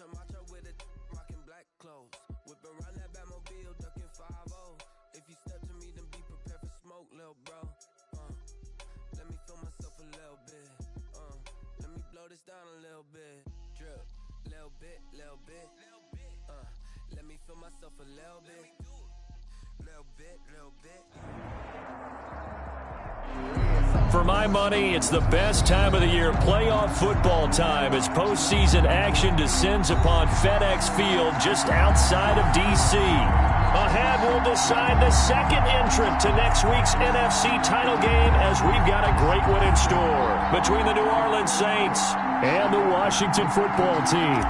macho with it, rocking black clothes. Whipping around that Batmobile, ducking 5-0. If you step to me, then be prepared for smoke, lil' bro. Let me feel myself a little bit. Let me blow this down a little bit. Drip, little bit, little bit. Let me feel myself a little bit. Little bit, little bit. For my money, it's the best time of the year, playoff football time, as postseason action descends upon FedEx Field just outside of D.C. Ahead, we'll decide the second entrant to next week's NFC title game, as we've got a great one in store between the New Orleans Saints and the Washington football team.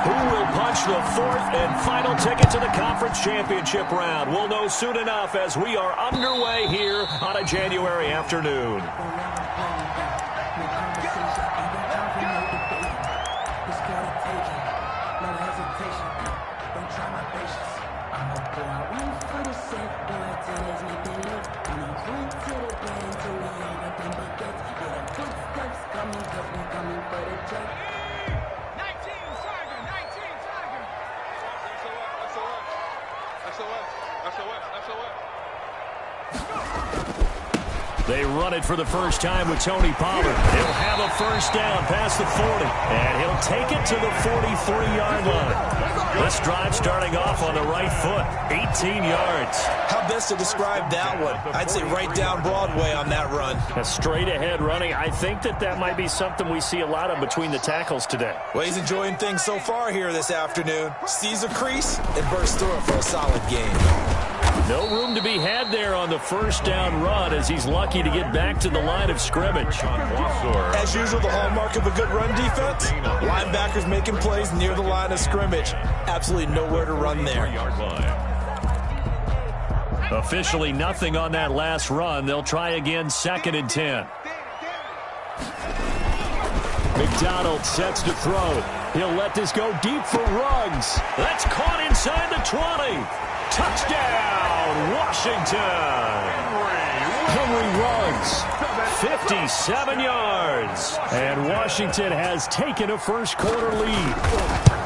Who will punch the fourth and final ticket to the conference championship round? We'll know soon enough as we are underway here on a January afternoon. They run it for the first time with Tony Pollard. He'll have a first down past the 40, and he'll take it to the 43-yard line. This drive starting off on the right foot, 18 yards. How best to describe that one? I'd say right down Broadway on that run. A straight-ahead running. I think that might be something we see a lot of between the tackles today. Well, he's enjoying things so far here this afternoon. Sees a crease and bursts through it for a solid gain. No room to be had there on the first down run, as he's lucky to get back to the line of scrimmage. As usual, the hallmark of a good run defense, linebackers making plays near the line of scrimmage. Absolutely nowhere to run there. Officially nothing on that last run. They'll try again, 2nd and 10. McDonald sets to throw. He'll let this go deep for Ruggs. That's caught inside the 20. Touchdown, Washington! Henry Ruggs, 57 yards. And Washington has taken a first-quarter lead.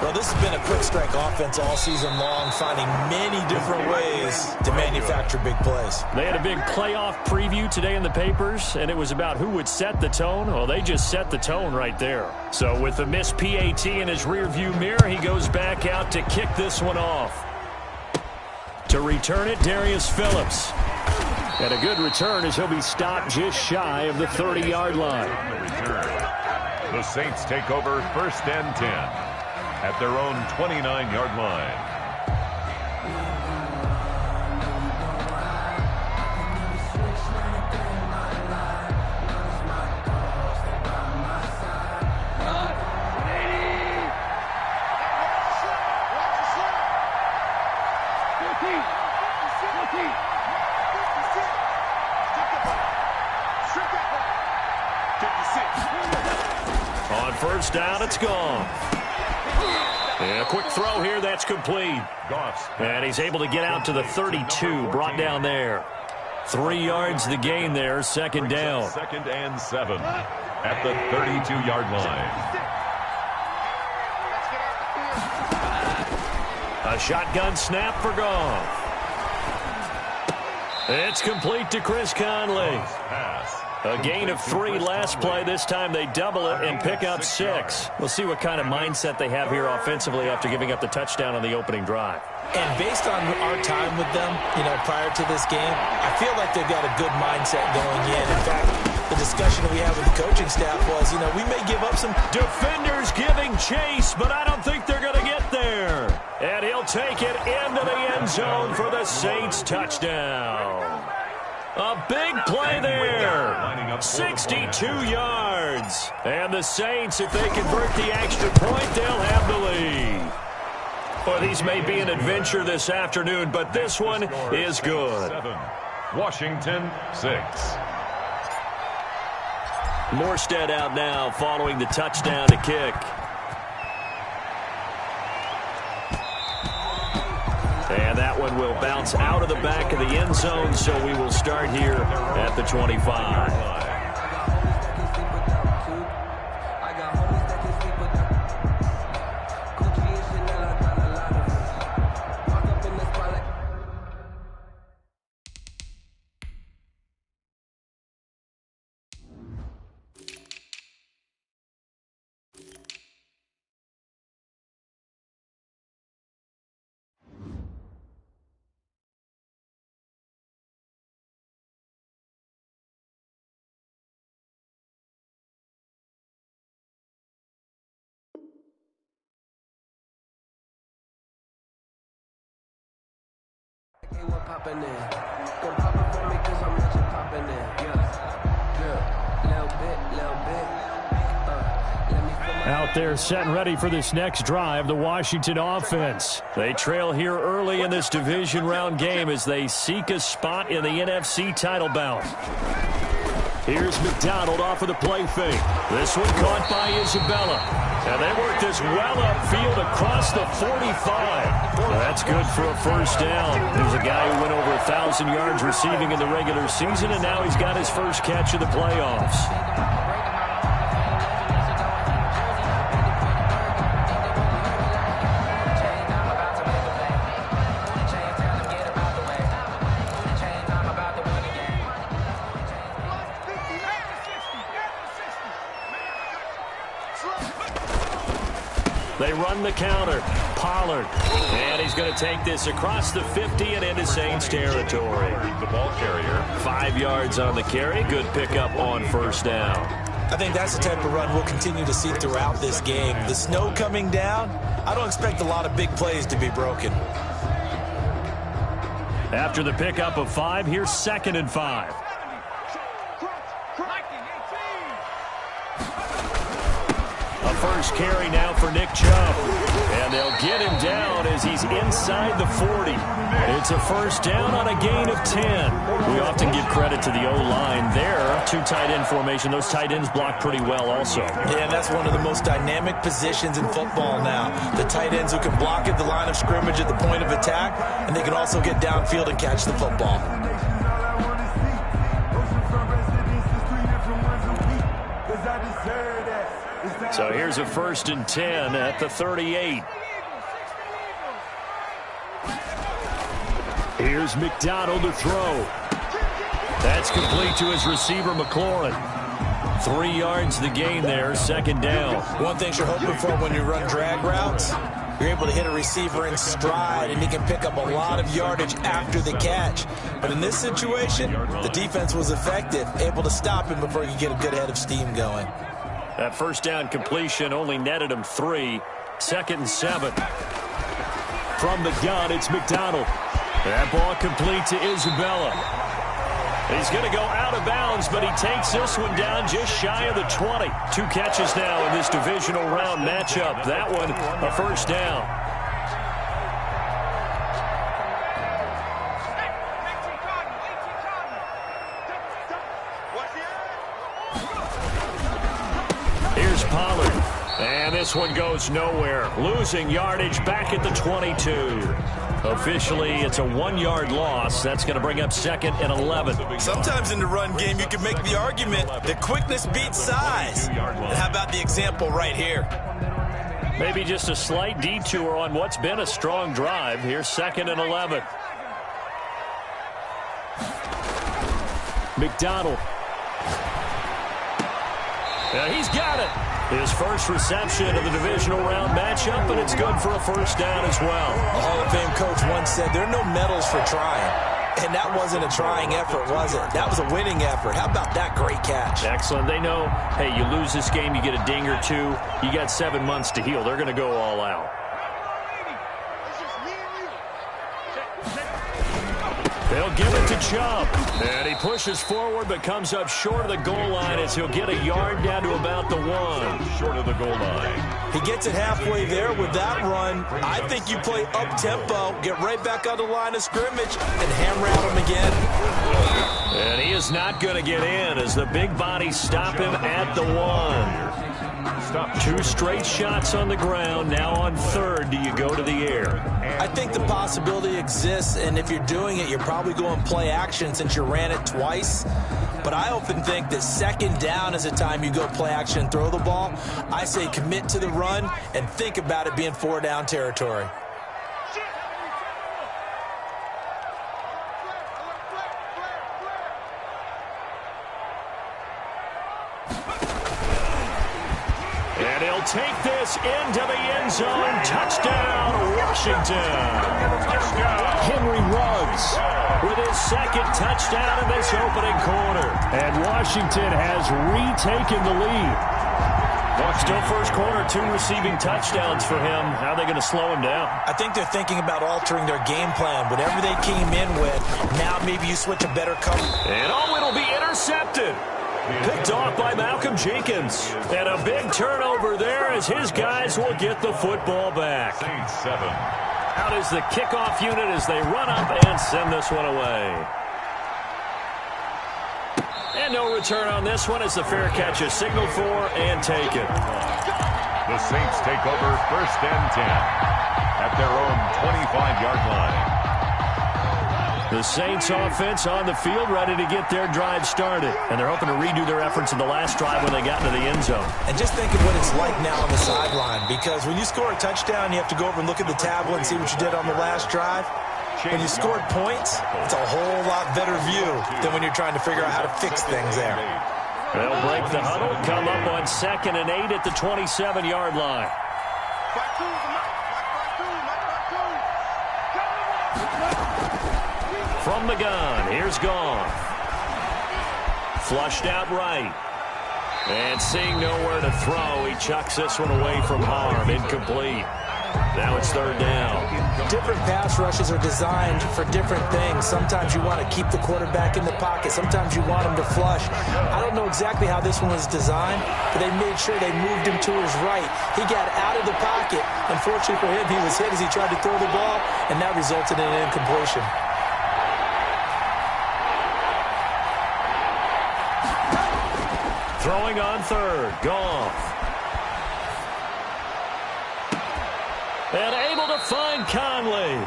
Well, this has been a quick strike offense all season long, finding many different ways to manufacture big plays. They had a big playoff preview today in the papers, and it was about who would set the tone. Well, they just set the tone right there. So with the missed PAT in his rearview mirror, he goes back out to kick this one off. To return it, Darius Phillips. And a good return as he'll be stopped just shy of the 30-yard line. The Saints take over 1st and 10 at their own 29-yard line. On first down, it's gone. And a quick throw here, that's complete. And he's able to get out to the 32, brought down there. 3 yards the gain there, 2nd down. 2nd and 7 at the 32-yard line. A shotgun snap for Goff. It's complete to Chris Conley. A gain of 3 last play. This time they double it and pick up 6. We'll see what kind of mindset they have here offensively after giving up the touchdown on the opening drive. And based on our time with them, prior to this game, I feel like they've got a good mindset going in. In fact, the discussion that we had with the coaching staff was, we may give up some. Defenders giving chase, but I don't think they're going to get there. And he'll take it into the end zone for the Saints touchdown. A big play there. 62 yards. And the Saints, if they convert the extra point, they'll have the lead. Well, these may be an adventure this afternoon, but this one is good. 7, Washington 6. Morstead out now following the touchdown to kick. And that one will bounce out of the back of the end zone, so we will start here at the 25. Out there set and ready for this next drive, the Washington offense. They trail here early in this division round game as they seek a spot in the NFC title bout. Here's McDonald off of the play fake. This one caught by Isabella. And they work this well upfield across the 45. That's good for a first down. There's a guy who went over 1,000 yards receiving in the regular season, and now he's got his first catch of the playoffs. They run the counter. Pollard. And he's going to take this across the 50 and into Saints territory. The ball carrier. 5 yards on the carry. Good pickup on first down. I think that's the type of run we'll continue to see throughout this game. The snow coming down, I don't expect a lot of big plays to be broken. After the pickup of 5, here's 2nd and 5. First carry now for Nick Chubb. And they'll get him down as he's inside the 40. It's a first down on a gain of 10. We often give credit to the O-line there. 2 tight end formation. Those tight ends block pretty well also. Yeah, and that's one of the most dynamic positions in football now. The tight ends who can block at the line of scrimmage at the point of attack, and they can also get downfield and catch the football. So here's a 1st and 10 at the 38. Here's McDonald to throw. That's complete to his receiver, McLaurin. 3 yards the gain there, 2nd down. One thing you're hoping for when you run drag routes, you're able to hit a receiver in stride, and he can pick up a lot of yardage after the catch. But in this situation, the defense was effective, able to stop him before he could get a good head of steam going. That first down completion only netted him 3. 2nd and 7. From the gun, it's McDonald. That ball complete to Isabella. He's going to go out of bounds, but he takes this one down just shy of the 20. 2 catches now in this divisional round matchup. That one, a first down. Here's Pollard. And this one goes nowhere. Losing yardage back at the 22. Officially, it's a 1-yard loss. That's going to bring up 2nd and 11. Sometimes in the run game, you can make the argument that quickness beats size. And how about the example right here? Maybe just a slight detour on what's been a strong drive. Here's 2nd and 11. McDonald. And he's got it. His first reception of the divisional round matchup, and it's good for a first down as well. A Hall of Fame coach once said there are no medals for trying. And that wasn't a trying effort, was it? That was a winning effort. How about that great catch? Excellent. They know, hey, you lose this game, you get a ding or 2. You got 7 months to heal. They're going to go all out. They'll give it to Chubb. And he pushes forward but comes up short of the goal line as he'll get a yard down to about the 1. Short of the goal line. He gets it halfway there with that run. I think you play up-tempo, get right back on the line of scrimmage, and hammer at him again. And he is not going to get in as the big bodies stop him at the 1. 2 straight shots on the ground. Now on 3rd, do you go to the air? I think the possibility exists, and if you're doing it, you're probably going play action since you ran it twice. But I often think that 2nd down is the time you go play action and throw the ball. I say commit to the run and think about it being 4-down territory. And he'll take this into the end zone. Touchdown, Washington. Henry Ruggs with his 2nd touchdown in this opening quarter. And Washington has retaken the lead. Still first quarter, 2 receiving touchdowns for him. How are they going to slow him down? I think they're thinking about altering their game plan. Whatever they came in with, now maybe you switch a better cover. And it'll be intercepted. Picked off by Malcolm Jenkins. And a big turnover there as his guys will get the football back. Saints 7. Out is the kickoff unit as they run up and send this one away. And no return on this one as the fair catch is signaled for and taken. The Saints take over 1st and 10 at their own 25-yard line. The Saints offense on the field ready to get their drive started. And they're hoping to redo their efforts in the last drive when they got into the end zone. And just think of what it's like now on the sideline. Because when you score a touchdown, you have to go over and look at the tablet and see what you did on the last drive. When you scored points, it's a whole lot better view than when you're trying to figure out how to fix things there. They'll break the huddle, come up on 2nd and 8 at the 27-yard line. From the gun, here's Goff. Flushed out right. And seeing nowhere to throw, he chucks this one away from harm. Incomplete. Now it's 3rd down. Different pass rushes are designed for different things. Sometimes you want to keep the quarterback in the pocket. Sometimes you want him to flush. I don't know exactly how this one was designed, but they made sure they moved him to his right. He got out of the pocket. Unfortunately for him, he was hit as he tried to throw the ball, and that resulted in an incompletion. Throwing on 3rd, Goff. And able to find Conley.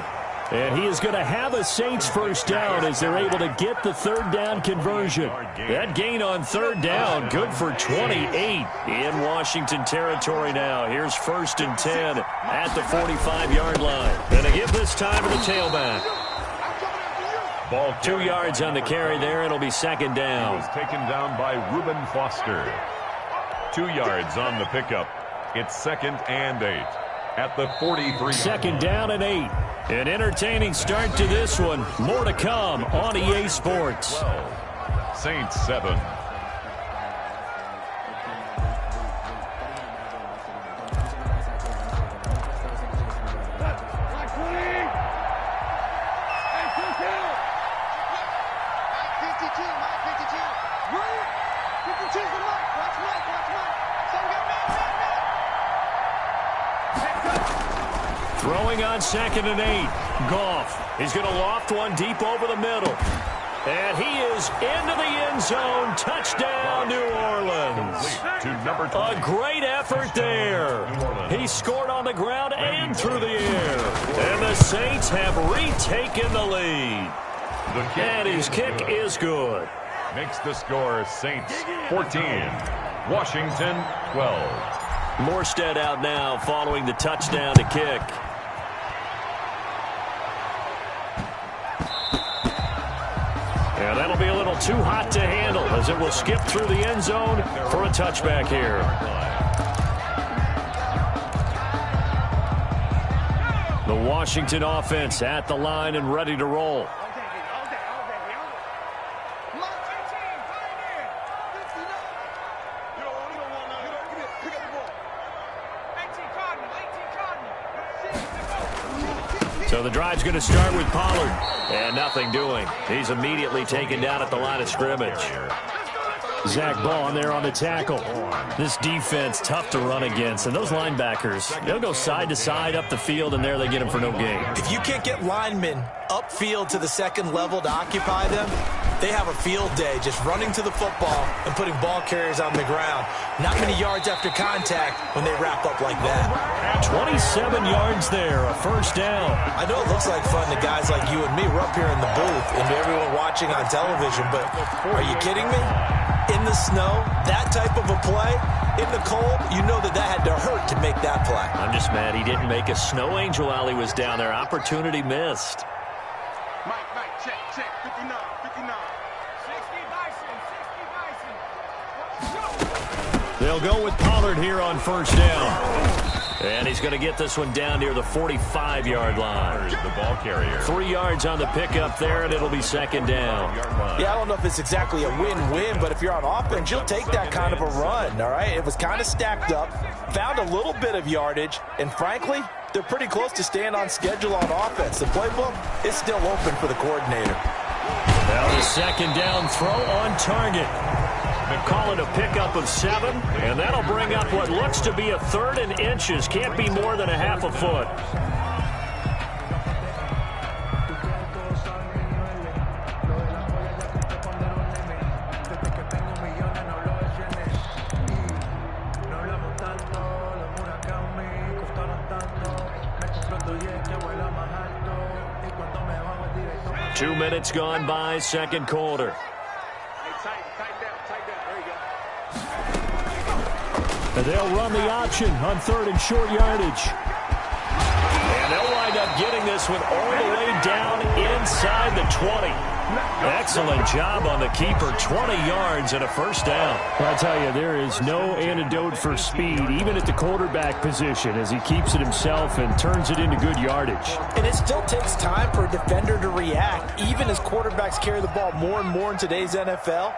And he is going to have a Saints first down as they're able to get the 3rd down conversion. That gain on 3rd down, good for 28 in Washington territory now. Here's 1st and 10 at the 45-yard line. And to give this time to the tailback. Ball 2 yards on the carry there. It'll be 2nd down. He was taken down by Reuben Foster. 2 yards on the pickup. It's 2nd and 8 at the 43. 2nd down and 8. An entertaining start to this one. More to come on EA Sports. 12. Saints 7. Throwing on 2nd and 8. Goff. He's going to loft one deep over the middle. And he is into the end zone. Touchdown, New Orleans. A great effort there. He scored on the ground and through the air. And the Saints have retaken the lead. And his kick is good. Makes the score Saints 14, Washington 12. Morstead out now following the touchdown to kick. And that'll be a little too hot to handle as it will skip through the end zone for a touchback here. The Washington offense at the line and ready to roll. So the drive's going to start with Pollard. And nothing doing. He's immediately taken down at the line of scrimmage. Zach Bond there on the tackle. This defense tough to run against. And those linebackers, they'll go side to side up the field, and there they get them for no gain. If you can't get linemen upfield to the 2nd level to occupy them, they have a field day just running to the football and putting ball carriers on the ground. Not many yards after contact when they wrap up like that. 27 yards there, a first down. I know it looks like fun to guys like you and me. We're up here in the booth and to everyone watching on television, but are you kidding me? In the snow, that type of a play, in the cold, you know that had to hurt to make that play. I'm just mad he didn't make a snow angel while he was down there. Opportunity missed. Mike, check, 59, 59. 60 Bison. They'll go with Pollard here on first down. And he's going to get this one down near the 45-yard line. The ball carrier. 3 yards on the pickup there, and it'll be second down. Yeah, I don't know if it's exactly a win-win, but if you're on offense, you'll take that kind of a run, all right? It was kind of stacked up, found a little bit of yardage, and frankly, they're pretty close to staying on schedule on offense. The playbook is still open for the coordinator. Now the second down throw on target. They call it a pickup of 7, and that'll bring up what looks to be a 3rd and inches. Can't be more than a half a foot. Two minutes gone by, second quarter. And they'll run the option on 3rd and short yardage. And they'll wind up getting this one all the way down inside the 20. Excellent job on the keeper. 20 yards and a first down. I tell you, there is no antidote for speed, even at the quarterback position, as he keeps it himself and turns it into good yardage. And it still takes time for a defender to react. Even as quarterbacks carry the ball more and more in today's NFL,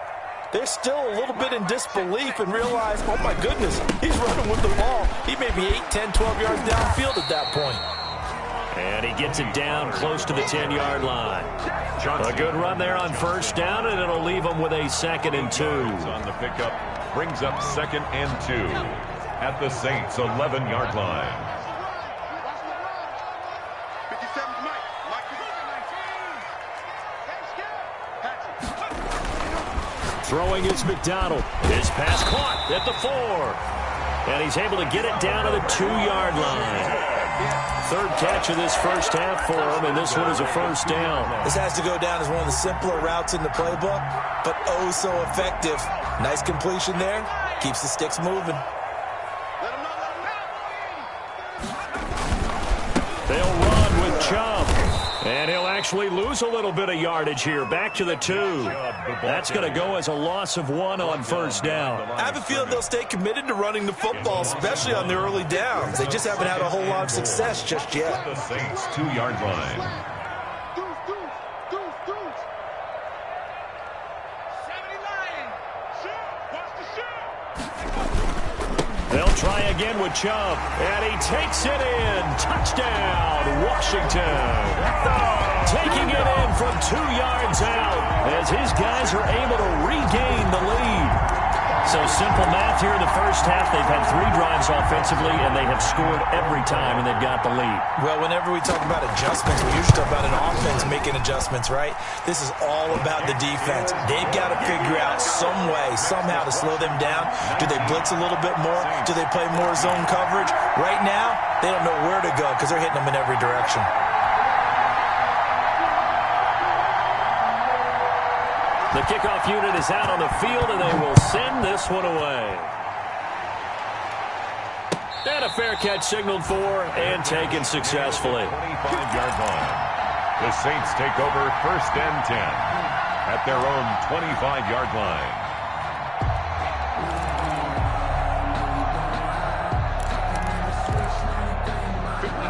they're still a little bit in disbelief and realize, oh my goodness, he's running with the ball. He may be 8, 10, 12 yards downfield at that point. And he gets it down close to the 10-yard line. A good run there on first down, and it'll leave him with a 2nd and 2. On the pickup, brings up 2nd and 2 at the Saints' 11-yard line. 57's Mike. Throwing is McDonald. His pass caught at the 4. And he's able to get it down to the 2-yard line. 3rd catch of this first half for him, and this one is a first down. This has to go down as one of the simpler routes in the playbook, but oh so effective. Nice completion there. Keeps the sticks moving. They'll run with Chubb. And he'll actually lose a little bit of yardage here. Back to the 2. That's going to go as a loss of 1 on first down. I have a feeling they'll stay committed to running the football, especially on the early downs. They just haven't had a whole lot of success just yet. The Saints' 2-yard line. They'll try again with Chubb, and he takes it in. Touchdown, Washington. Taking it in from 2 yards out as his guys are able to regain the lead. So simple math here in the first half. They've had 3 drives offensively, and they have scored every time, and they've got the lead. Well, whenever we talk about adjustments, we usually talk about an offense making adjustments, right? This is all about the defense. They've got to figure out some way, somehow to slow them down. Do they blitz a little bit more? Do they play more zone coverage? Right now, they don't know where to go because they're hitting them in every direction. The kickoff unit is out on the field, and they will send this one away. And a fair catch signaled for and taken successfully. 25-yard line. The Saints take over 1st and 10 at their own 25-yard line.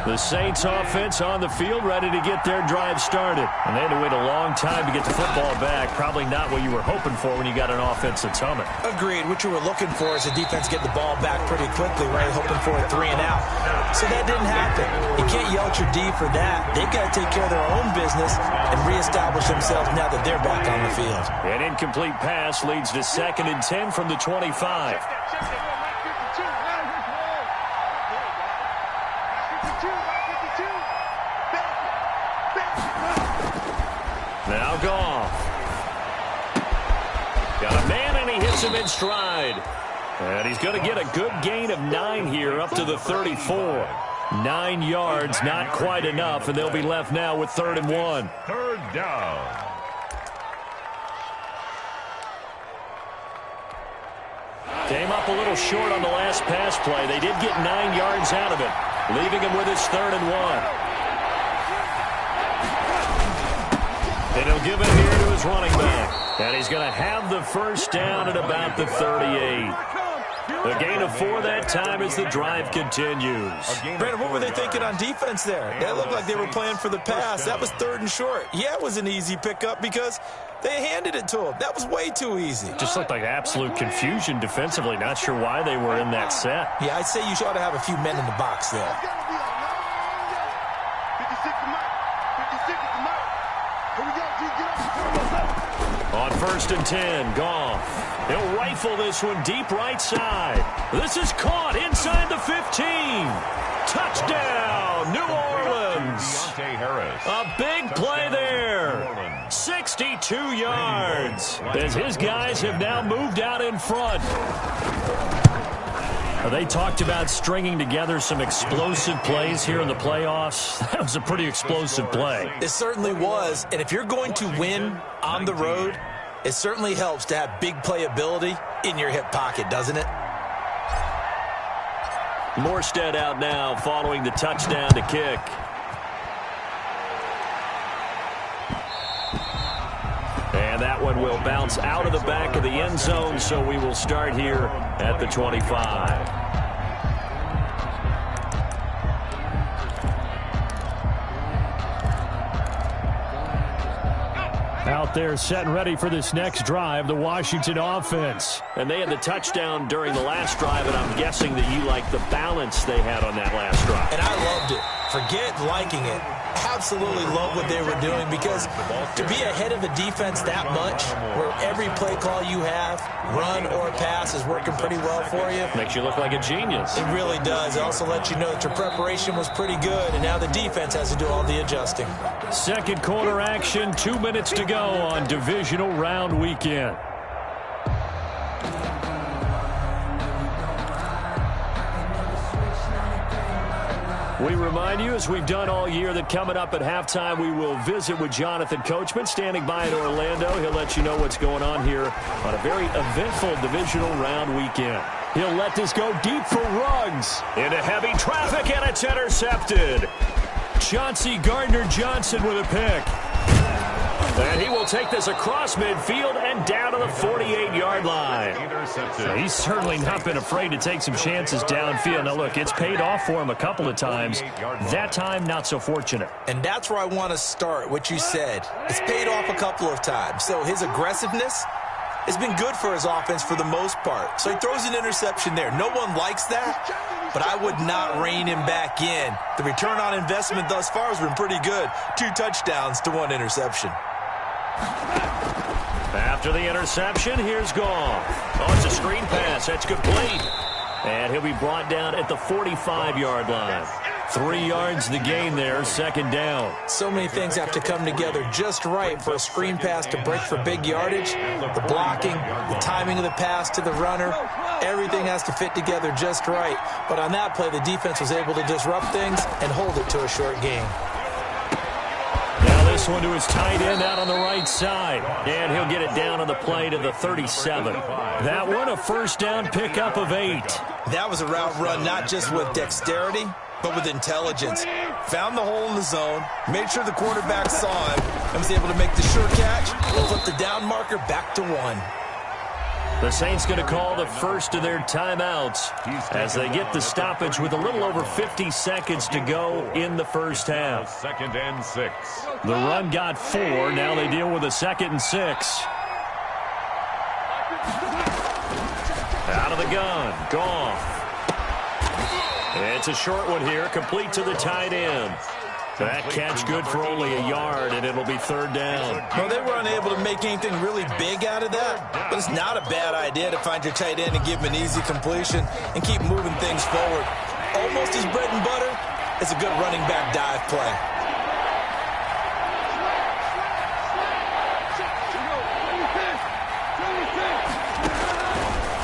The Saints offense on the field, ready to get their drive started. And they had to wait a long time to get the football back. Probably not what you were hoping for when you got an offense that's humming. Agreed. What you were looking for is the defense get the ball back pretty quickly, right? Hoping for a 3 and out. So that didn't happen. You can't yell at your D for that. They've got to take care of their own business and reestablish themselves now that they're back on the field. An incomplete pass leads to 2nd and 10 from the 25. Now Goff. Got a man, and he hits him in stride. And he's going to get a good gain of 9 here up to the 34. 9 yards, not quite enough, and they'll be left now with 3rd and 1. 3rd down. Came up a little short on the last pass play. They did get 9 yards out of it, leaving him with his 3rd and 1. And he'll give it here to his running back. And he's going to have the first down at about the 38. A gain of 4 that time as the drive continues. Brandon, what were they thinking on defense there? They looked like they were playing for the pass. That was 3rd and short. Yeah, it was an easy pickup because they handed it to him. That was way too easy. Just looked like absolute confusion defensively. Not sure why they were in that set. Yeah, I'd say you ought to have a few men in the box there. 56 to Mike. 56 to Mike. Here we go, G. Get up. On 1st and 10, Goff. He'll rifle this one deep right side. This is caught inside the 15. Touchdown, New Orleans. A big play there. 62 yards as his guys have now moved out in front. They talked about stringing together some explosive plays here in the playoffs. That was a pretty explosive play. It certainly was, and if you're going to win on the road, it certainly helps to have big playability in your hip pocket, doesn't it? Morstead out now following the touchdown to kick. And that one will bounce out of the back of the end zone, so we will start here at the 25. Out there set and ready for this next drive, the Washington offense. And they had the touchdown during the last drive, and I'm guessing that you like the balance they had on that last drive. And I loved it. Forget liking it. Absolutely love what they were doing, because to be ahead of a defense that much, where every play call you have, run or pass, is working pretty well for you. Makes you look like a genius. It really does. It also lets you know that your preparation was pretty good, and now the defense has to do all the adjusting. Second quarter action, 2 minutes to go on divisional round weekend. We remind you, as we've done all year, that coming up at halftime, we will visit with Jonathan Coachman, standing by in Orlando. He'll let you know what's going on here on a very eventful divisional round weekend. He'll let this go deep for Ruggs. Into heavy traffic, and it's intercepted. Chauncey Gardner-Johnson with a pick. And he will take this across midfield and down to the 48-yard line. He's certainly not been afraid to take some chances downfield. Now, look, it's paid off for him a couple of times. That time, not so fortunate. And that's where I want to start, what you said. It's paid off a couple of times. So his aggressiveness has been good for his offense for the most part. So he throws an interception there. No one likes that, but I would not rein him back in. The return on investment thus far has been pretty good. 2 touchdowns to 1 interception. After the interception, here's Goff. Oh, it's a screen pass. That's complete. And he'll be brought down at the 45-yard line. 3 yards the gain there, second down. So many things have to come together just right for a screen pass to break for big yardage. The blocking, the timing of the pass to the runner, everything has to fit together just right. But on that play, the defense was able to disrupt things and hold it to a short gain. Now this one to his tight end out on the right side. And he'll get it down on the play to the 37. That one, a first down pickup of 8. That was a route run not just with dexterity, but with intelligence. Found the hole in the zone, made sure the quarterback saw him, and was able to make the sure catch and flip the down marker back to 1. The Saints going to call the first of their timeouts as they get the stoppage with a little over 50 seconds to go in the first half. 2nd and 6. The run got 4. Now they deal with a 2nd and 6. Out of the gun, Goff. It's a short one here, complete to the tight end. That catch good for only a yard, and it'll be 3rd down. Well, they were unable to make anything really big out of that, but it's not a bad idea to find your tight end and give him an easy completion and keep moving things forward. Almost his bread and butter is a good running back dive play.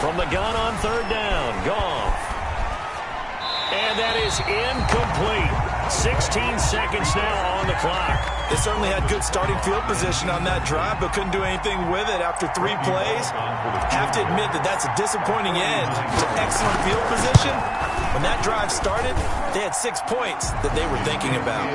From the gun on 3rd down, Goff. And that is incomplete. 16 seconds now on the clock. They certainly had good starting field position on that drive, but couldn't do anything with it after 3 plays. Have to admit that that's a disappointing end to excellent field position. When that drive started, they had 6 points that they were thinking about.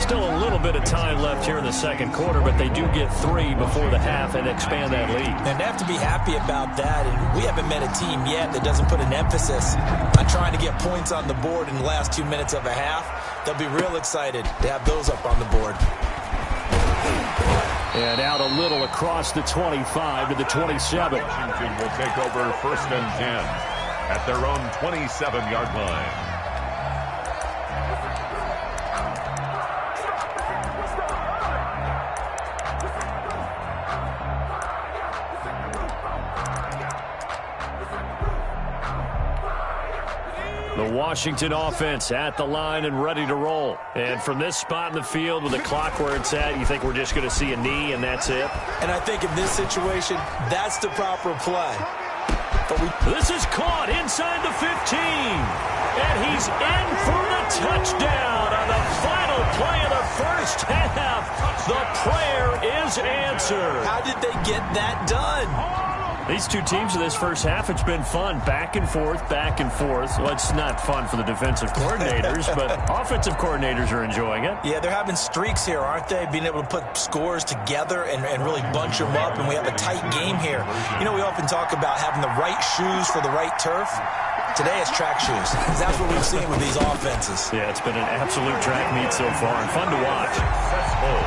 Still a little bit of time left here in the second quarter, but they do get 3 before the half and expand that lead. And they have to be happy about that. And we haven't met a team yet that doesn't put an emphasis on trying to get points on the board in the last 2 minutes of a half. They'll be real excited to have those up on the board. And out a little across the 25 to the 27. Washington will take over 1st and 10 at their own 27-yard line. The Washington offense at the line and ready to roll. And from this spot in the field with the clock where it's at, you think we're just going to see a knee and that's it? And I think in this situation, that's the proper play. But this is caught inside the 15. And he's in for the touchdown on the final play of the first half. The prayer is answered. How did they get that done? These two teams in this first half, it's been fun. Back and forth, back and forth. Well, it's not fun for the defensive coordinators, but offensive coordinators are enjoying it. Yeah, they're having streaks here, aren't they? Being able to put scores together and really bunch them up, and we have a tight game here. You know, we often talk about having the right shoes for the right turf. Today it's track shoes. That's what we've seen with these offenses. Yeah, it's been an absolute track meet so far and fun to watch. Successful.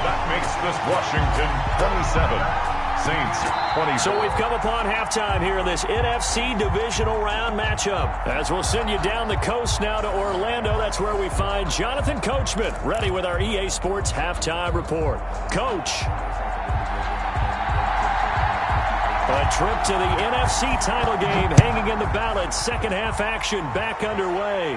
That makes this Washington 27. Saints 20. So we've come upon halftime here in this NFC divisional round matchup. As we'll send you down the coast now to Orlando, that's where we find Jonathan Coachman ready with our EA Sports halftime report. Coach. A trip to the NFC title game hanging in the balance. Second half action back underway.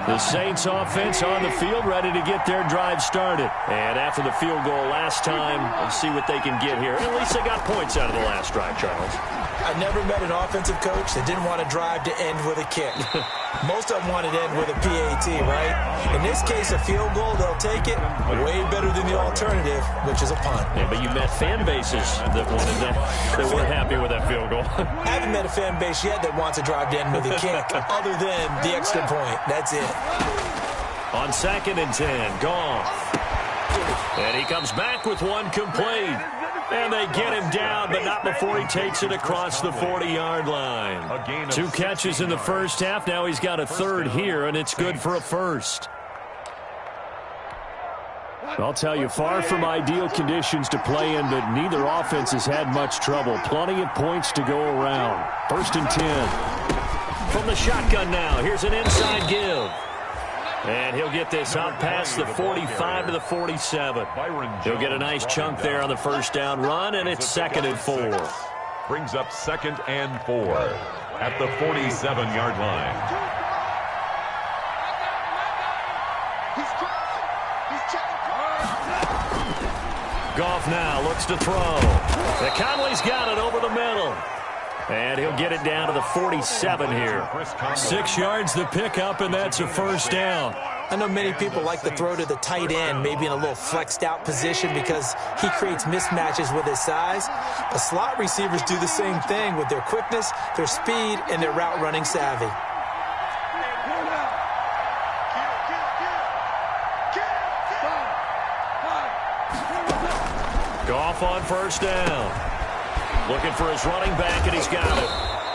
The Saints offense on the field ready to get their drive started. And after the field goal last time, we'll see what they can get here. At least they got points out of the last drive, Charles. I never met an offensive coach that didn't want to drive to end with a kick. Most of them wanted to end with a PAT, right? In this case, a field goal, they'll take it. Way better than the alternative, which is a punt. Yeah, but you met fan bases that wanted that. They weren't happy with that field goal. I haven't met a fan base yet that wants to drive to end with a kick, other than the extra point. That's it. On 2nd and 10, Goff. And he comes back with one complete. And they get him down, but not before he takes it across the 40-yard line. 2 catches in the first half. Now he's got a third here, and it's good for a first. I'll tell you, far from ideal conditions to play in, but neither offense has had much trouble. Plenty of points to go around. 1st and 10. From the shotgun now, here's an inside give. And he'll get this out past the 45 to the 47. He'll get a nice chunk there on the first down run, and it's 2nd and 4. Brings up 2nd and 4 at the 47-yard line. Goff now looks to throw. Conley's got it over the middle. And he'll get it down to the 47 here. 6 yards the pickup, and that's a first down. I know many people like to throw to the tight end, maybe in a little flexed out position because he creates mismatches with his size. But slot receivers do the same thing with their quickness, their speed, and their route running savvy. Goff on first down. Looking for his running back, and he's got it.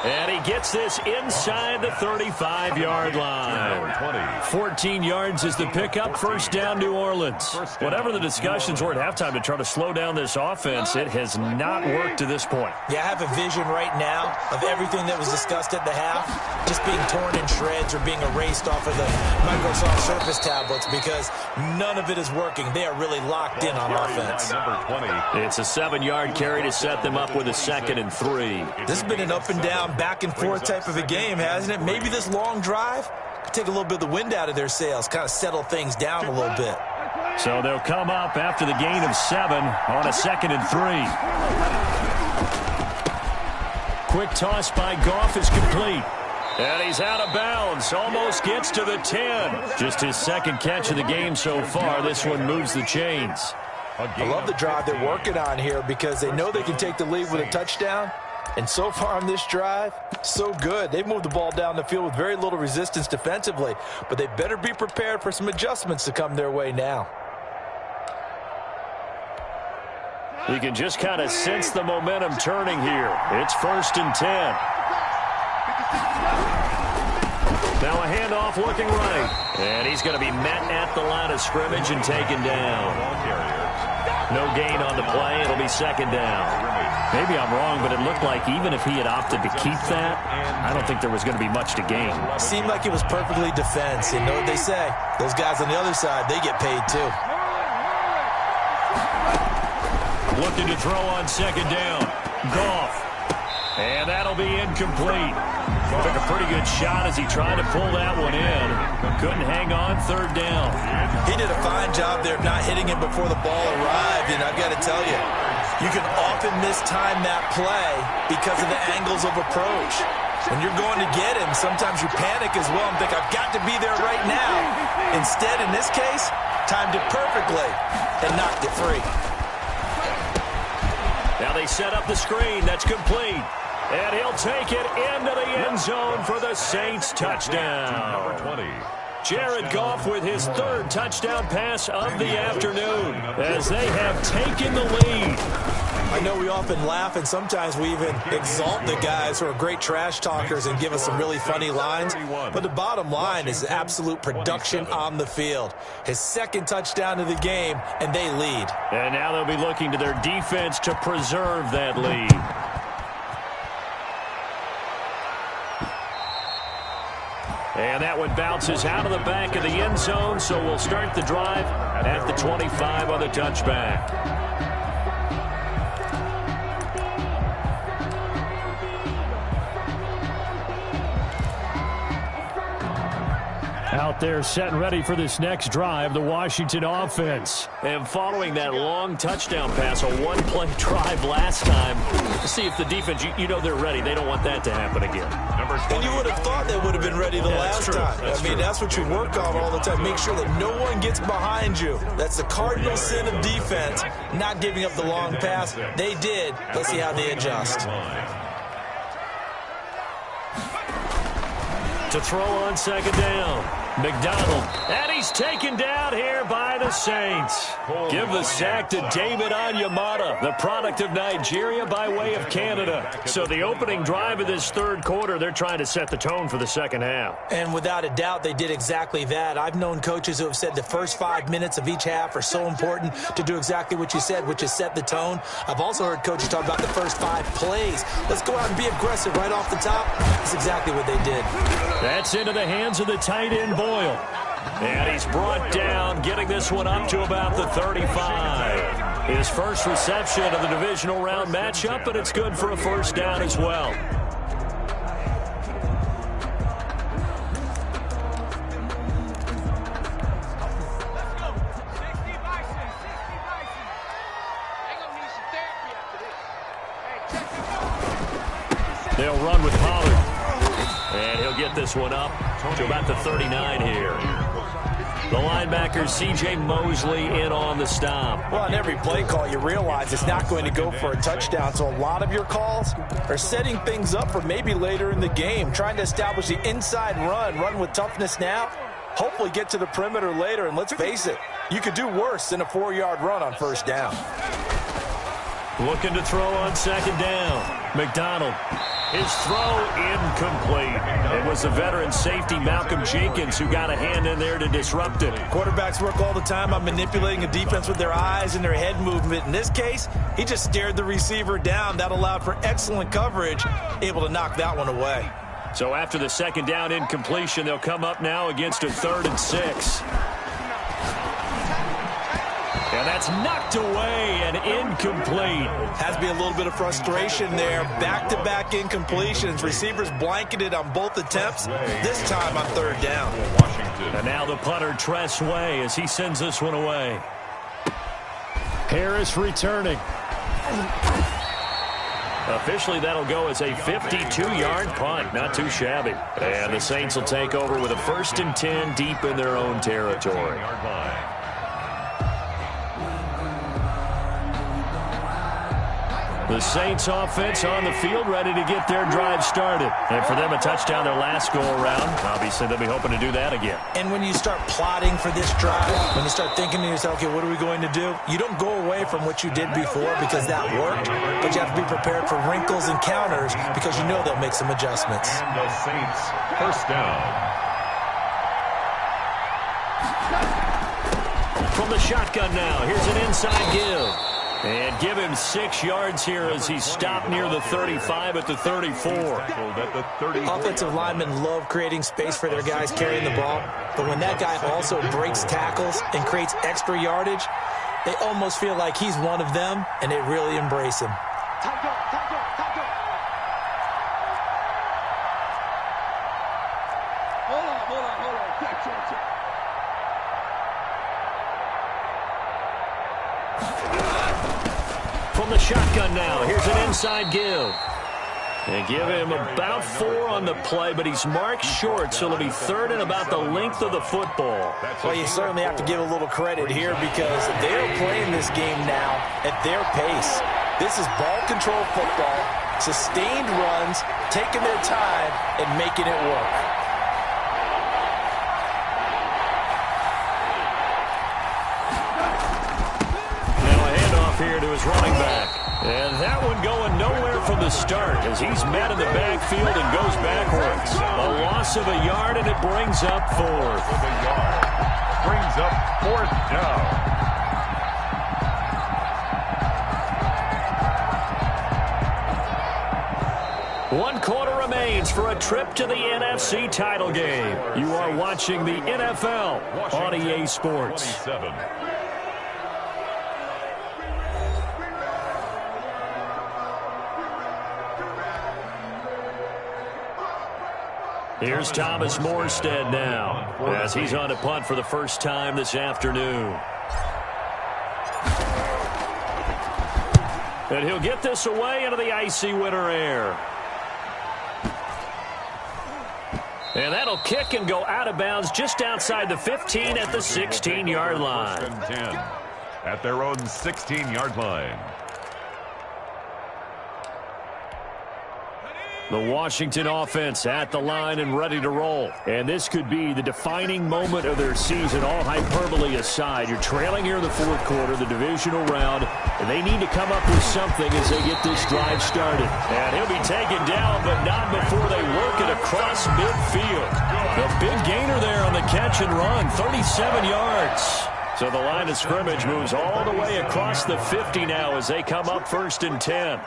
And he gets this inside the 35-yard line. 14 yards is the pickup. First down, New Orleans. Whatever the discussions were at halftime to try to slow down this offense, it has not worked to this point. Yeah, I have a vision right now of everything that was discussed at the half just being torn in shreds or being erased off of the Microsoft Surface tablets because none of it is working. They are really locked in on offense. It's a 7-yard carry to set them up with a 2nd and 3. This has been an up and down, back and forth type of a game, hasn't it? Maybe this long drive could take a little bit of the wind out of their sails, kind of settle things down a little bit. So they'll come up after the gain of 7 on a 2nd and 3. Quick toss by Goff is complete. And he's out of bounds. Almost gets to the 10. Just his second catch of the game so far. This one moves the chains. I love the drive they're working on here because they know they can take the lead with a touchdown. And so far on this drive, so good. They've moved the ball down the field with very little resistance defensively, but they better be prepared for some adjustments to come their way now. We can just kind of sense the momentum turning here. It's 1st and 10. Now a handoff looking right. And he's going to be met at the line of scrimmage and taken down. No gain on the play. It'll be 2nd down. Maybe I'm wrong, but it looked like even if he had opted to keep that, I don't think there was going to be much to gain. Seemed like it was perfectly defense. And know what they say? Those guys on the other side, they get paid too. Looking to throw on 2nd down. Goff. And that'll be incomplete. Took a pretty good shot as he tried to pull that one in. Couldn't hang on. 3rd down. He did a fine job there of not hitting him before the ball arrived. And I've got to tell you, you can often mistime that play because of the angles of approach. When you're going to get him, sometimes you panic as well and think, I've got to be there right now. Instead, in this case, timed it perfectly and knocked it free. Now they set up the screen. That's complete. And he'll take it into the end zone for the Saints touchdown. Number 20. Jared Goff with his 3rd touchdown pass of the afternoon as they have taken the lead. I know we often laugh and sometimes we even exalt the guys who are great trash talkers and give us some really funny lines. But the bottom line is absolute production on the field. His 2nd touchdown of the game, and they lead. And now they'll be looking to their defense to preserve that lead. And that one bounces out of the back of the end zone, so we'll start the drive at the 25 on the touchback. Out there set and ready for this next drive, the Washington offense. And following that long touchdown pass, a one-play drive last time, see if the defense, you know they're ready. They don't want that to happen again. And you would have thought they would have been ready the last time. I mean, that's what you work on all the time. Make sure that no one gets behind you. That's the cardinal sin of defense, not giving up the long pass. They did. Let's see how they adjust. To throw on 2nd down. McDonald, and he's taken down here by the Saints. Give the sack to David Onyemata, the product of Nigeria by way of Canada. So the opening drive of this 3rd quarter, they're trying to set the tone for the 2nd half. And without a doubt, they did exactly that. I've known coaches who have said the first 5 minutes of each half are so important to do exactly what you said, which is set the tone. I've also heard coaches talk about the first 5 plays. Let's go out and be aggressive right off the top. That's exactly what they did. That's into the hands of the tight end, Boyle. And he's brought down, getting this one up to about the 35. His first reception of the divisional round matchup, but it's good for a 1st down as well. They'll run with Pollard. And he'll get this one up to about the 39 here. The linebacker, C.J. Mosley, in on the stop. Well, on every play call, you realize it's not going to go for a touchdown. So a lot of your calls are setting things up for maybe later in the game, trying to establish the inside run with toughness now, hopefully get to the perimeter later. And let's face it, you could do worse than a 4-yard run on 1st down. Looking to throw on 2nd down. McDonald. His throw incomplete. It was the veteran safety Malcolm Jenkins who got a hand in there to disrupt it. Quarterbacks work all the time on manipulating a defense with their eyes and their head movement. In this case, he just stared the receiver down. That allowed for excellent coverage, able to knock that one away. So after the 2nd down incompletion, they'll come up now against a 3rd and 6. And that's knocked away and incomplete. Has to be a little bit of frustration there. Back-to-back incompletions. Receivers blanketed on both attempts, this time on 3rd down. And now the punter, Tress Way, as he sends this one away. Harris returning. Officially, that'll go as a 52-yard punt. Not too shabby. And the Saints will take over with a 1st and 10 deep in their own territory. The Saints offense on the field, ready to get their drive started. And for them, a touchdown their last go-around. Obviously, they'll be hoping to do that again. And when you start plotting for this drive, when you start thinking to yourself, okay, what are we going to do? You don't go away from what you did before because that worked, but you have to be prepared for wrinkles and counters because you know they'll make some adjustments. And the Saints, first down. From the shotgun now, here's an inside give. And give him 6 yards here as he's stopped near the 35 at the 34. Offensive linemen love creating space for their guys carrying the ball, but when that guy also breaks tackles and creates extra yardage, they almost feel like he's one of them, and they really embrace him. From the shotgun now, here's an inside give. And give him about 4 on the play, but he's marked short, so it'll be 3rd and about the length of the football. Well, you certainly have to give a little credit here because they're playing this game now at their pace. This is ball control football, sustained runs, taking their time, and making it work. Here to his running back. And that one going nowhere from the start as he's met in the backfield and goes backwards. A loss of a yard, and it brings up 4th. Brings up 4th down. One quarter remains for a trip to the NFC title game. You are watching the NFL on EA Sports. 27. Here's Thomas Morstead now as he's on a punt for the first time this afternoon. And he'll get this away into the icy winter air. And that'll kick and go out of bounds just outside the 15 at the 16-yard line. 10 at their own 16-yard line. The Washington offense at the line and ready to roll. And this could be the defining moment of their season, all hyperbole aside. You're trailing here in the 4th quarter, the divisional round, and they need to come up with something as they get this drive started. And he'll be taken down, but not before they work it across midfield. The big gainer there on the catch and run, 37 yards. So the line of scrimmage moves all the way across the 50 now as they come up 1st and 10.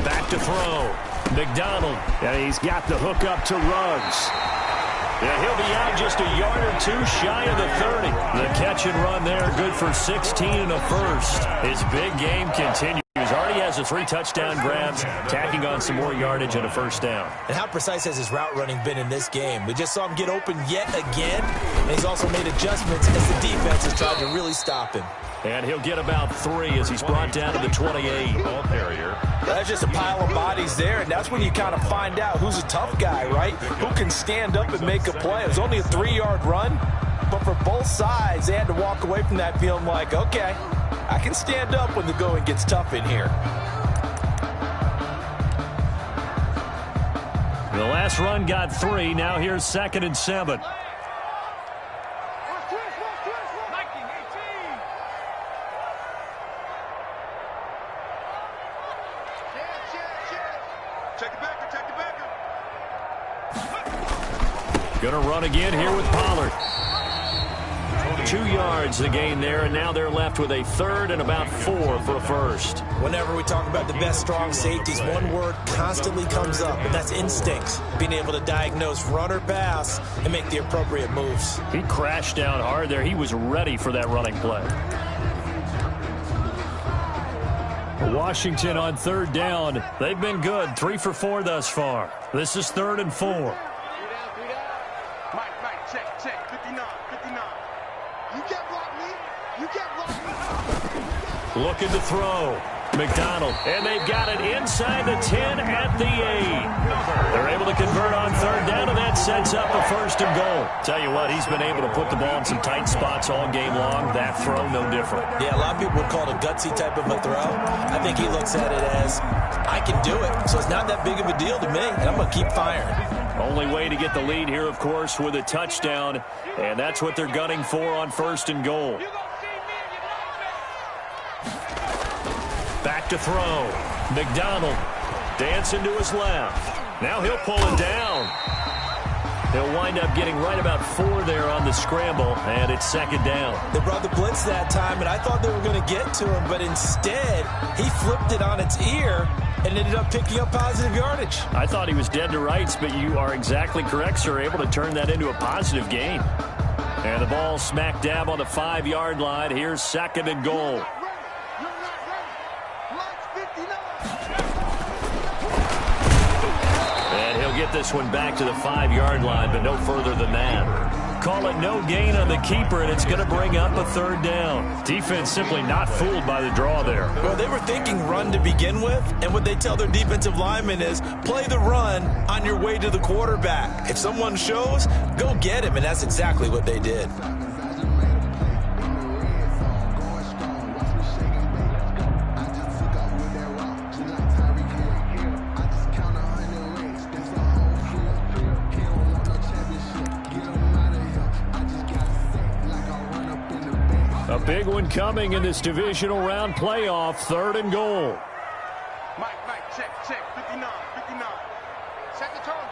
Back to throw. McDonald. And he's got the hook up to Ruggs. Yeah, he'll be out just a yard or 2 shy of the 30. The catch and run there, good for 16 and a first. His big game continues. Already has the 3 touchdown grabs, tacking on some more yardage and a first down. And how precise has his route running been in this game? We just saw him get open yet again, and he's also made adjustments as the defense has tried to really stop him. And he'll get about 3 as he's brought down to the 28. Ball carrier. That's just a pile of bodies there, and that's when you kind of find out who's a tough guy, right? Who can stand up and make a play. It was only a 3-yard run, but for both sides, they had to walk away from that feeling like, okay, I can stand up when the going gets tough in here. The last run got 3. Now here's 2nd and 7. Going to run again here with Pollard. 2 yards the gain there, and now they're left with a 3rd and about 4 for a first. Whenever we talk about the best strong safeties, one word constantly comes up, and that's instinct. Being able to diagnose run or pass and make the appropriate moves. He crashed down hard there. He was ready for that running play. Washington on 3rd down. They've been good. 3 for 4 thus far. This is 3rd and 4. Check, 59. You can't block me. You can't block me. Looking to throw. McDonald, and they've got it inside the 10 at the 8. They're able to convert on third down, and that sets up a first and goal. Tell you what, he's been able to put the ball in some tight spots all game long. That throw, no different. Yeah, a lot of people would call it a gutsy type of a throw. I think he looks at it as, I can do it, so it's not that big of a deal to me, and I'm going to keep firing. Only way to get the lead here, of course, with a touchdown, and that's what they're gunning for on first and goal. Back to throw. McDonald dancing to his left. Now he'll pull it down. He'll wind up getting right about 4 there on the scramble, and it's second down. They brought the blitz that time, and I thought they were going to get to him, but instead he flipped it on its ear and ended up picking up positive yardage. I thought he was dead to rights, but you are exactly correct, sir. Able to turn that into a positive gain. And the ball smack dab on the 5-yard line. Here's second and goal. And he'll get this one back to the 5-yard line, but no further than that. Call it no gain on the keeper, and it's going to bring up a third down. Defense simply not fooled by the draw there. Well, they were thinking run to begin with, and what they tell their defensive linemen is play the run on your way to the quarterback. If someone shows, go get him, and that's exactly what they did. A big one coming in this divisional round playoff, third and goal. Mike, check, 59. Set the tone,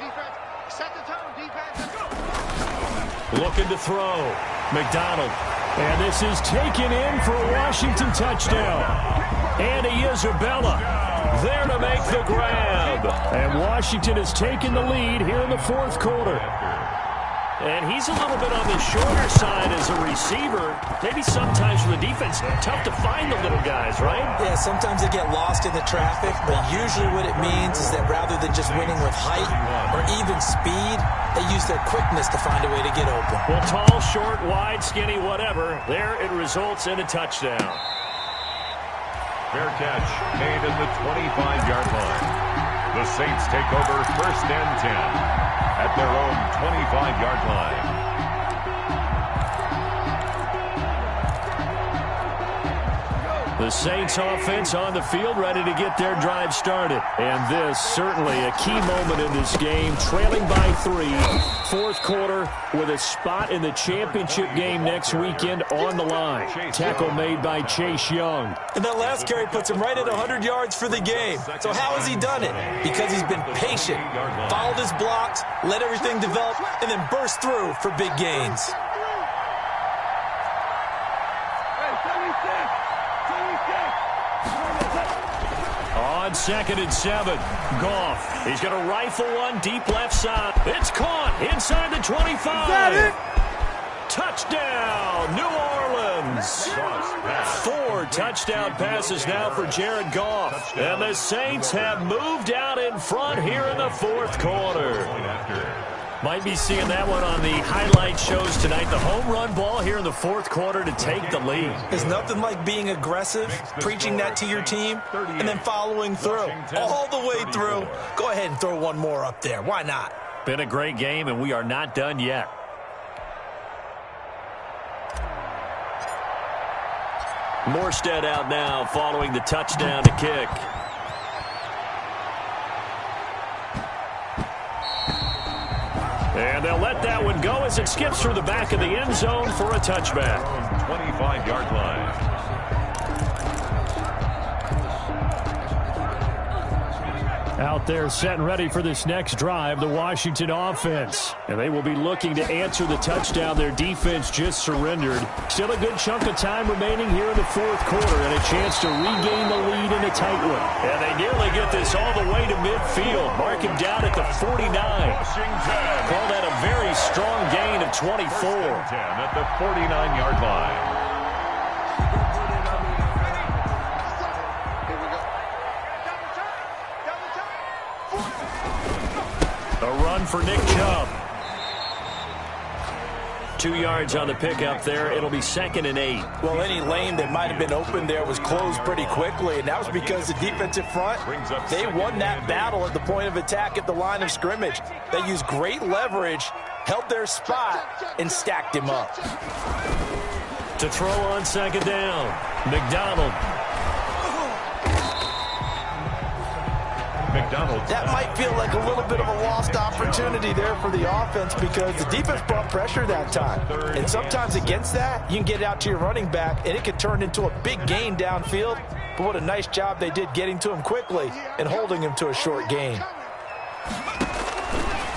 defense. Let's go. Looking to throw. McDonald. And this is taken in for a Washington touchdown. Andy Isabella there to make the grab. And Washington has taken the lead here in the fourth quarter. And he's a little bit on the shorter side as a receiver. Maybe sometimes for the defense, tough to find the little guys, right? Yeah, sometimes they get lost in the traffic, but usually what it means is that rather than just winning with height or even speed, they use their quickness to find a way to get open. Well, tall, short, wide, skinny, whatever, there it results in a touchdown. Fair catch made at the 25-yard line. The Saints take over first and 10 at their own 25-yard line. The Saints offense on the field, ready to get their drive started. And this, certainly a key moment in this game, trailing by 3, fourth quarter, with a spot in the championship game next weekend on the line. Tackle made by Chase Young. And that last carry puts him right at 100 yards for the game. So how has he done it? Because he's been patient, followed his blocks, let everything develop, and then burst through for big gains. On second and 7, Goff. He's going to rifle one deep left side. It's caught inside the 25. Is that it? Touchdown, New Orleans. 4 touchdown passes now for Jared Goff. And the Saints have moved out in front here in the fourth quarter. Might be seeing that one on the highlight shows tonight. The home run ball here in the fourth quarter to take the lead. There's nothing like being aggressive, preaching that to your team, and then following through. All the way through. Go ahead and throw one more up there. Why not? Been a great game, and we are not done yet. Morstead out now following the touchdown to kick. And they'll let that one go as it skips through the back of the end zone for a touchback. 25-yard line. Out there set and ready for this next drive, the Washington offense. And they will be looking to answer the touchdown their defense just surrendered. Still a good chunk of time remaining here in the fourth quarter and a chance to regain the lead in a tight one. And they nearly get this all the way to midfield. Mark him down at the 49. Call that a very strong gain of 24. At the 49-yard line. A run for Nick Chubb. 2 yards on the pickup there. It'll be 2nd and 8. Well, any lane that might have been open there was closed pretty quickly, and that was because the defensive front, they won that battle at the point of attack at the line of scrimmage. They used great leverage, held their spot, and stacked him up. To throw on 2nd down, McDonald. That might feel like a little bit of a lost opportunity there for the offense because the defense brought pressure that time. And sometimes against that, you can get it out to your running back, and it can turn into a big gain downfield. But what a nice job they did getting to him quickly and holding him to a short gain.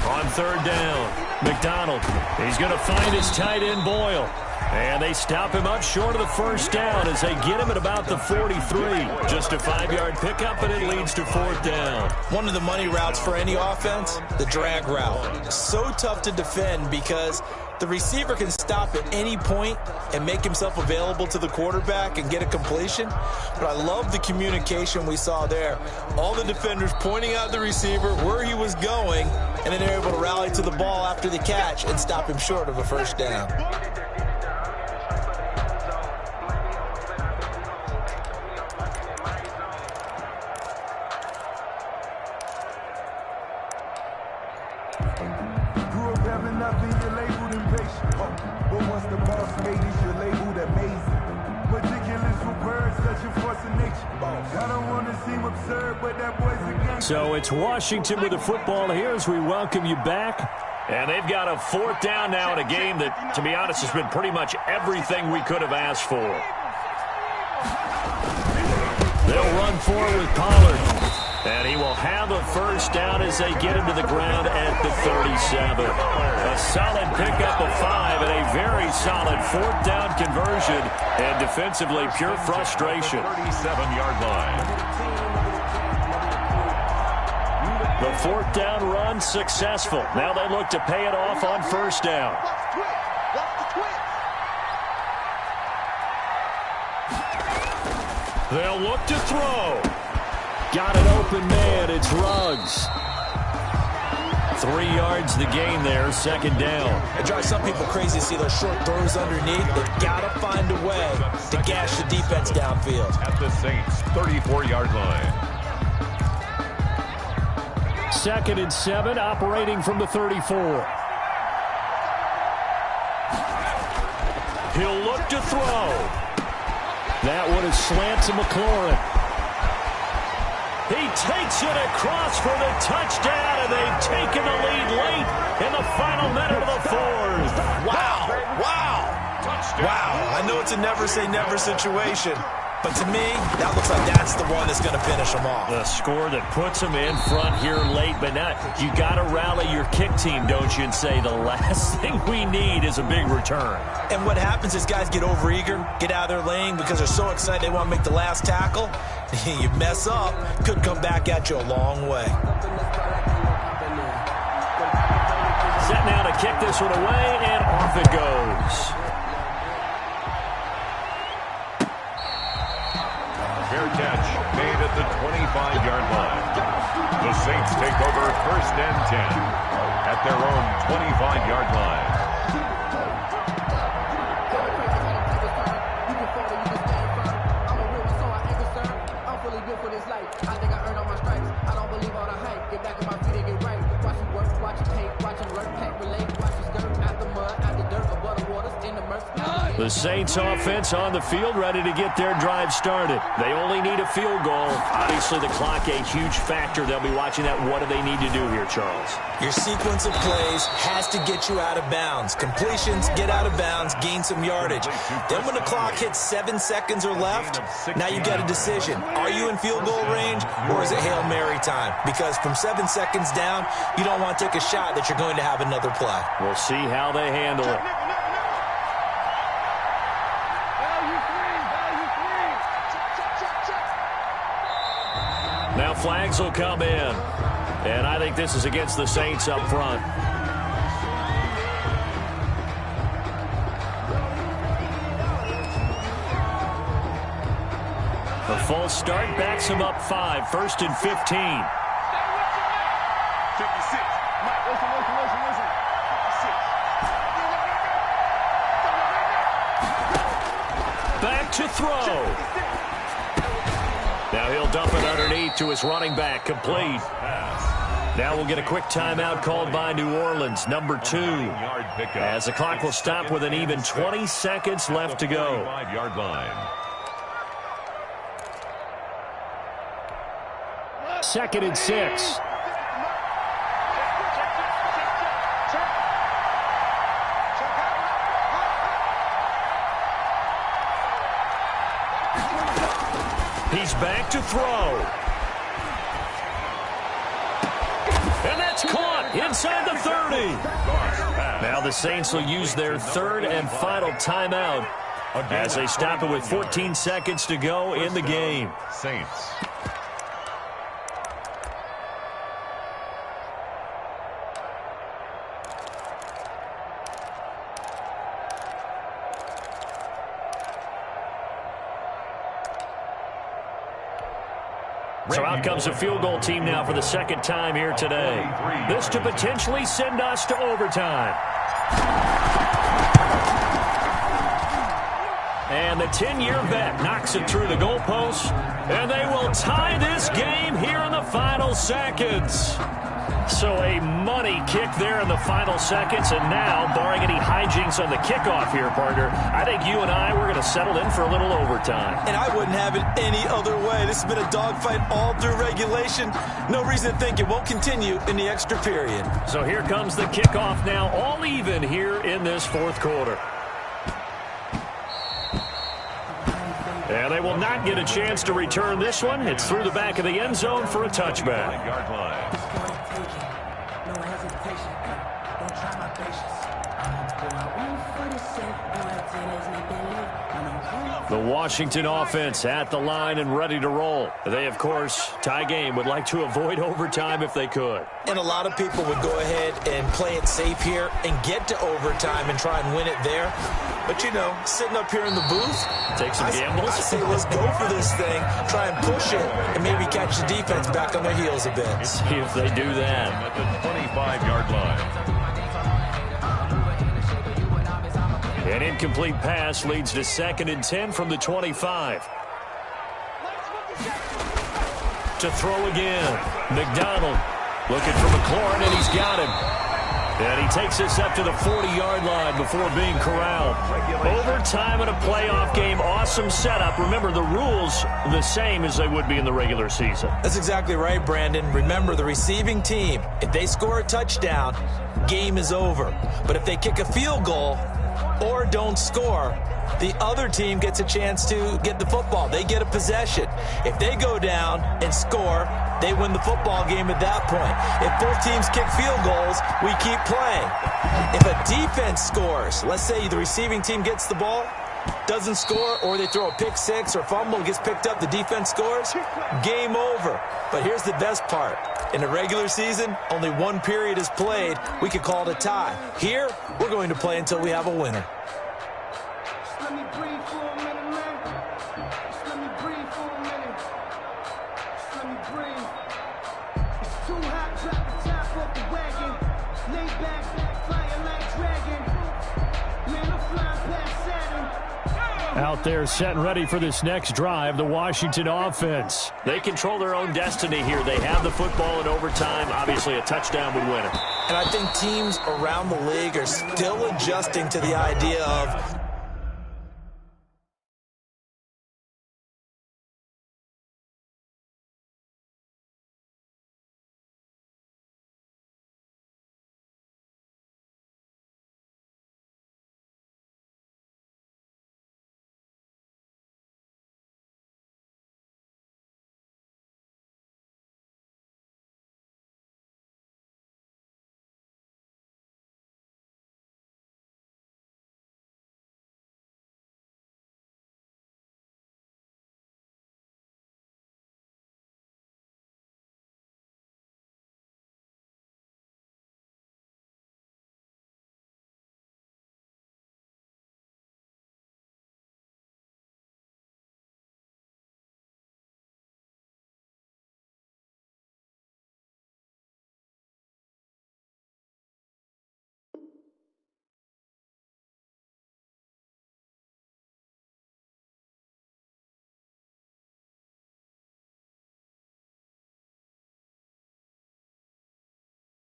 On 3rd down, McDonald. He's going to find his tight end, Boyle. And they stop him up short of the 1st down as they get him at about the 43. Just a 5-yard pickup, and it leads to 4th down. One of the money routes for any offense, the drag route. So tough to defend because the receiver can stop at any point and make himself available to the quarterback and get a completion. But I love the communication we saw there. All the defenders pointing out the receiver, where he was going, and then they're able to rally to the ball after the catch and stop him short of a 1st down. So it's Washington with the football here as we welcome you back. And they've got a 4th down now in a game that, to be honest, has been pretty much everything we could have asked for. They'll run forward with Pollard. And he will have a 1st down as they get him to the ground at the 37. A solid pickup of 5 and a very solid 4th down conversion. And defensively, pure frustration. 37-yard line. The 4th down run successful. Now they look to pay it off on 1st down. They'll look to throw. Got an open man. It's Ruggs. 3 yards the gain there, 2nd down. It drives some people crazy to see those short throws underneath. They've got to find a way to gash the defense downfield. At the Saints' 34-yard line. 2nd and 7, operating from the 34. He'll look to throw. That one is slant to McLaurin. He takes it across for the touchdown, and they've taken the lead late in the final minute of the 4th. Wow. I know it's a never-say-never situation, but to me, that looks like that's the one that's going to finish them off. The score that puts them in front here late, but now you got to rally your kick team, don't you, and say the last thing we need is a big return. And what happens is guys get overeager, get out of their lane because they're so excited they want to make the last tackle. You mess up, could come back at you a long way. Set now to kick this one away, and off it goes. Fair catch made at the 25-yard line. The Saints take over 1st and 10 at their own 25-yard line. The Saints offense on the field, ready to get their drive started. They only need a field goal. Obviously, the clock a huge factor. They'll be watching that. What do they need to do here, Charles? Your sequence of plays has to get you out of bounds. Completions, get out of bounds, gain some yardage. Then when the clock hits 7 seconds or left, now you've got a decision. Are you in field goal range, or is it Hail Mary time? Because from 7 seconds down, you don't want to take a shot that you're going to have another play. We'll see how they handle it. Now flags will come in. And I think this is against the Saints up front. The false start backs him up 5, 1st and 15. 56. Mike, listen. 56. to throw. Now he'll dump it underneath to his running back, complete. Now we'll get a quick timeout called by New Orleans, number 2. As the clock will stop with an even 20 seconds left to go. 45-yard line. 2nd and 6. He's back to throw. And that's caught inside the 30. Now the Saints will use their 3rd and final timeout as they stop it with 14 seconds to go in the game. Saints. So out comes the field goal team now for the 2nd time here today. This to potentially send us to overtime. And the 10-year vet knocks it through the goalpost, and they will tie this game here in the final seconds. So a money kick there in the final seconds, and now, barring any hijinks on the kickoff here, partner, I think you and I, we're going to settle in for a little overtime. And I wouldn't have it any other way. This has been a dogfight all through regulation. No reason to think it won't continue in the extra period. So here comes the kickoff now, all even here in this 4th quarter. And they will not get a chance to return this one. It's through the back of the end zone for a touchback. Yard line. The Washington offense at the line and ready to roll. They, of course, tie game, would like to avoid overtime if they could. And a lot of people would go ahead and play it safe here and get to overtime and try and win it there. But, you know, sitting up here in the booth, take some gambles. I say let's go for this thing, try and push it, and maybe catch the defense back on their heels a bit. See if they do that. At the 25-yard line. An incomplete pass leads to 2nd and 10 from the 25. To throw again. McDonald looking for McLaurin, and he's got him. And he takes this up to the 40-yard line before being corralled. Overtime in a playoff game. Awesome setup. Remember, the rules the same as they would be in the regular season. That's exactly right, Brandon. Remember, the receiving team, if they score a touchdown, game is over. But if they kick a field goal or don't score, the other team gets a chance to get the football. They get a possession. If they go down and score, they win the football game at that point. If both teams kick field goals, we keep playing. If a defense scores, let's say the receiving team gets the ball, doesn't score, or they throw a pick six or fumble, gets picked up, the defense scores, game over. But here's the best part. In the regular season, only one period is played. We could call it a tie. Here, we're going to play until we have a winner. Just let me breathe for a minute, man. Just let me breathe for a minute. Just let me breathe. It's too hot, drop the top off the wagon. Lay back, fire like dragon. Man, I'm flying past Saturn. Out there set and ready for this next drive, the Washington offense. They control their own destiny here. They have the football in overtime. Obviously, a touchdown would win it. And I think teams around the league are still adjusting to the idea of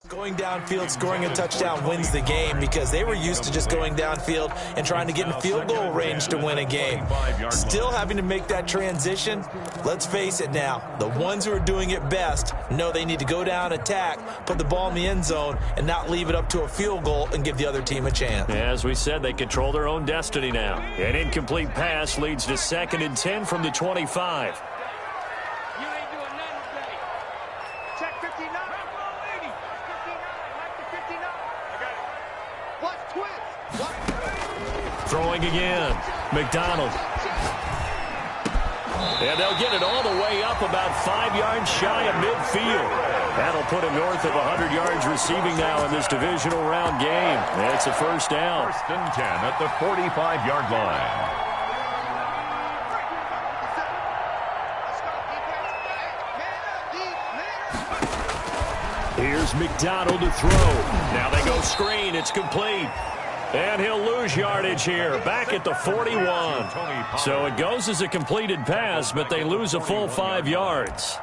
Going downfield, scoring a touchdown wins the game because they were used to just going downfield and trying to get in field goal range to win a game. Still having to make that transition. Let's face it now, the ones who are doing it best know they need to go down, attack, put the ball in the end zone, and not leave it up to a field goal and give the other team a chance. As we said, they control their own destiny now. An incomplete pass leads to 2nd and 10 from the 25. Throwing again. McDonald. And they'll get it all the way up about 5 yards shy of midfield. That'll put him north of 100 yards receiving now in this divisional round game. It's a first down. 1st and 10 at the 45-yard line. Here's McDonald to throw. Now they go screen. It's complete. And he'll lose yardage here, back at the 41. So it goes as a completed pass, but they lose a full 5 yards.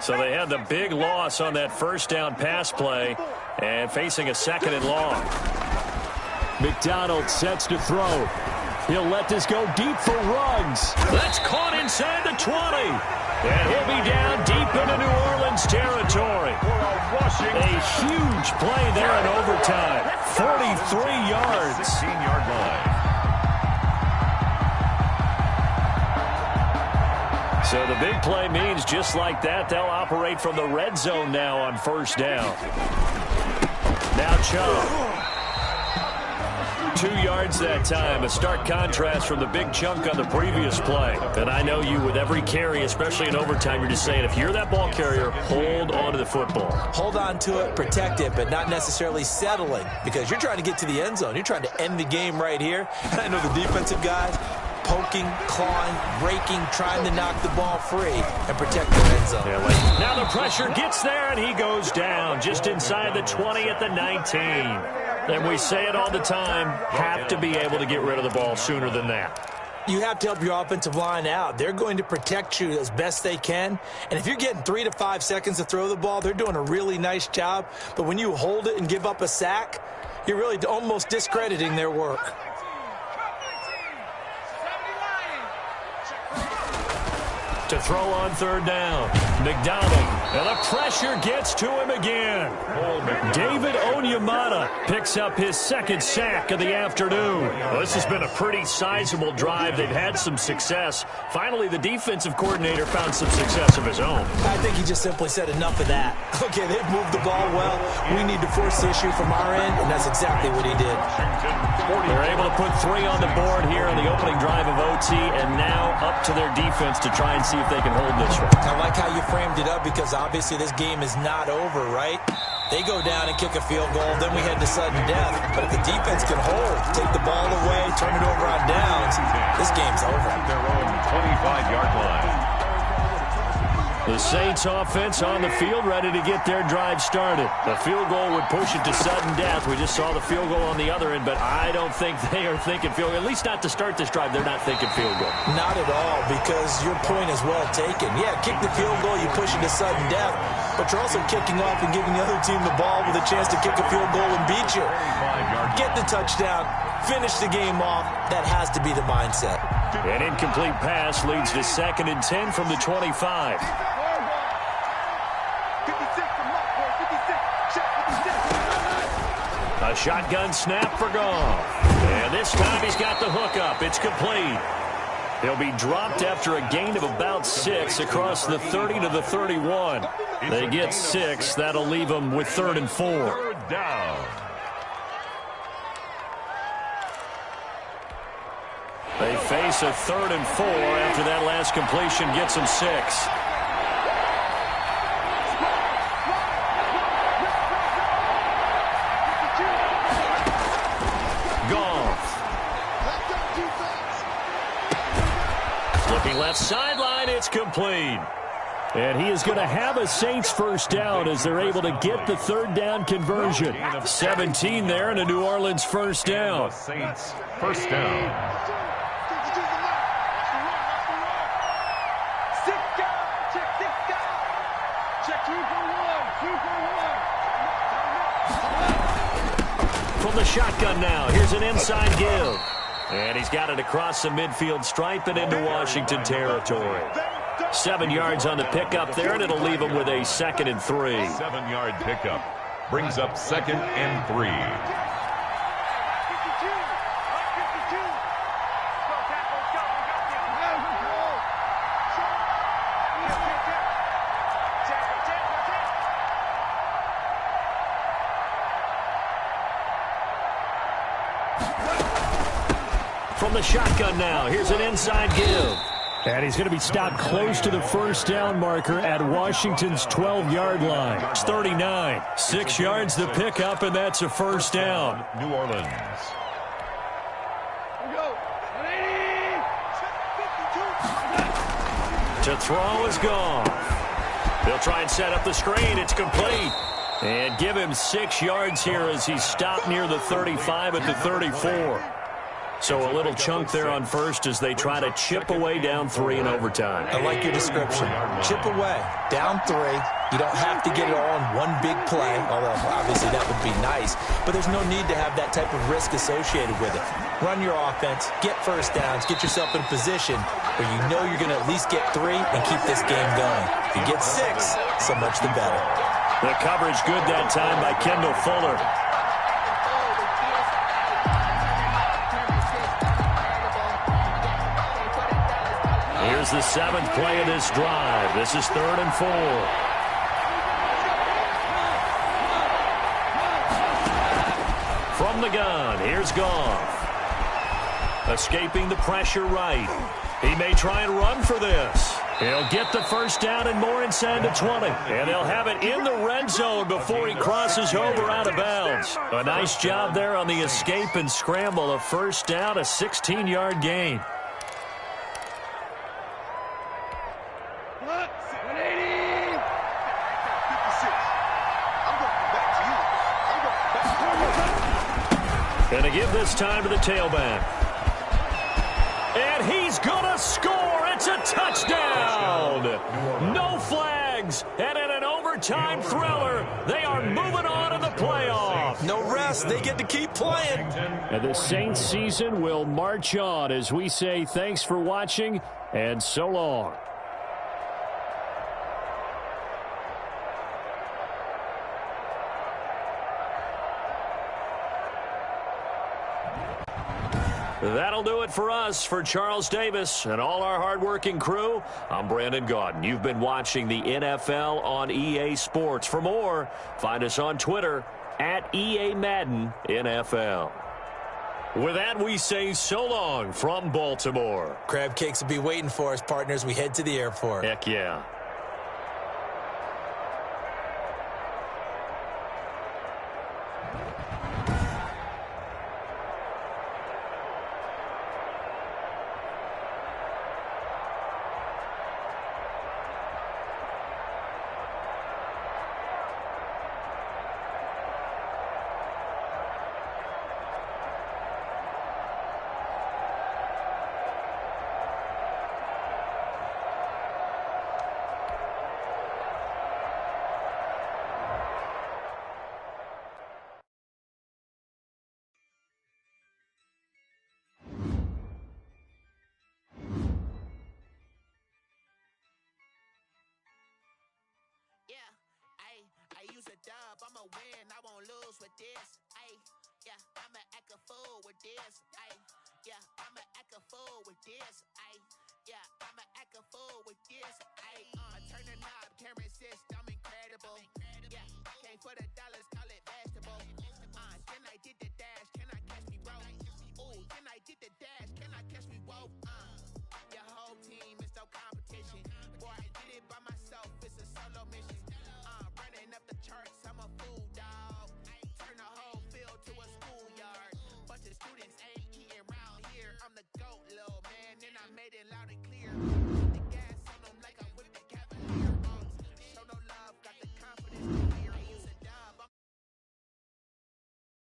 So they had the big loss on that first down pass play and facing a 2nd and long. McDonald sets to throw. He'll let this go deep for Ruggs. That's caught inside the 20. And he'll be down deep into New Orleans territory. A huge play there in overtime. 43 yards. 16-yard line. So the big play means just like that, they'll operate from the red zone now on first down. Now Chubb. 2 yards that time, a stark contrast from the big chunk on the previous play. And I know you, with every carry, especially in overtime, you're just saying, if you're that ball carrier, hold on to the football. Hold on to it, protect it, but not necessarily settling, because you're trying to get to the end zone. You're trying to end the game right here. And I know the defensive guys poking, clawing, raking, trying to knock the ball free and protect the end zone. Now the pressure gets there, and he goes down just inside the 20 at the 19. And we say it all the time, have to be able to get rid of the ball sooner than that. You have to help your offensive line out. They're going to protect you as best they can. And if you're getting 3 to 5 seconds to throw the ball, they're doing a really nice job. But when you hold it and give up a sack, you're really almost discrediting their work. To throw on third down, McDonald, and the pressure gets to him again. David Onyemata picks up his 2nd sack of the afternoon. Well, this has been a pretty sizable drive. They've had some success. Finally, the defensive coordinator found some success of his own. I think he just simply said enough of that. Okay, they've moved the ball well. We need to force the issue from our end, and that's exactly what he did. They're able to put 3 on the board here on the opening drive of OT, and now up to their defense to try and see if they can hold this one. I like how you framed it up, because obviously this game is not over, right? They go down and kick a field goal, then we head to sudden death. But if the defense can hold, take the ball away, turn it over on downs, this game's over. At their own 25-yard line. The Saints offense on the field, ready to get their drive started. The field goal would push it to sudden death. We just saw the field goal on the other end, but I don't think they are thinking field goal. At least not to start this drive, they're not thinking field goal. Not at all, because your point is well taken. Yeah, kick the field goal, you push it to sudden death, but you're also kicking off and giving the other team the ball with a chance to kick a field goal and beat you. Get the touchdown, finish the game off. That has to be the mindset. An incomplete pass leads to 2nd and 10 from the 25. A shotgun snap for Goff. And this time he's got the hook up. It's complete. He'll be dropped after a gain of about 6 across the 30 to the 31. They get 6. That'll leave them with 3rd and 4. Third down. They face a 3rd and 4 after that last completion gets them 6. Left sideline, it's complete. And he is going to have a Saints first down as they're able to get the 3rd down conversion. 17 there and a New Orleans first down. Saints first down. From the shotgun now, here's an inside give. And he's got it across the midfield stripe and into Washington territory. 7 yards on the pickup there, and it'll leave him with a 2nd and 3. 7-yard pickup brings up 2nd and 3. From the shotgun now, here's an inside give. And he's going to be stopped close to the first down marker at Washington's 12-yard line. It's 39. 6 yards to pick up, and that's a first down. New Orleans. To throw is gone. They'll try and set up the screen. It's complete. And give him 6 yards here as he's stopped near the 35 at the 34. So a little chunk there on first as they try to chip away down 3 in overtime. I like your description. Chip away. Down 3. You don't have to get it all in one big play, although obviously that would be nice. But there's no need to have that type of risk associated with it. Run your offense, get first downs, get yourself in a position where you know you're going to at least get 3 and keep this game going. If you get 6, so much the better. The coverage good that time by Kendall Fuller. Here's the 7th play of this drive. This is 3rd and 4. From the gun, here's Goff. Escaping the pressure right. He may try and run for this. He'll get the first down and more inside the 20. And they'll have it in the red zone before he crosses over out of bounds. A nice job there on the escape and scramble. A first down, a 16-yard gain. And to give this time to the tailback. And he's going to score. It's a touchdown. No flags. And in an overtime thriller, they are moving on in the playoff. No rest. They get to keep playing. And the Saints season will march on as we say thanks for watching and so long. That'll do it for us. For Charles Davis and all our hardworking crew, I'm Brandon Gaudin. You've been watching the NFL on EA Sports. For more, find us on Twitter at EA Madden NFL. With that, we say so long from Baltimore. Crab cakes will be waiting for us, partners. We head to the airport. Heck yeah. I'ma win, I won't lose with this. Ay, yeah, I'ma act a fool with this. Ay, yeah, I'ma act a fool with this. Ay, yeah, I'ma act a fool with this. Ay, I turn the knob, can't resist, I'm incredible. Yeah, came for the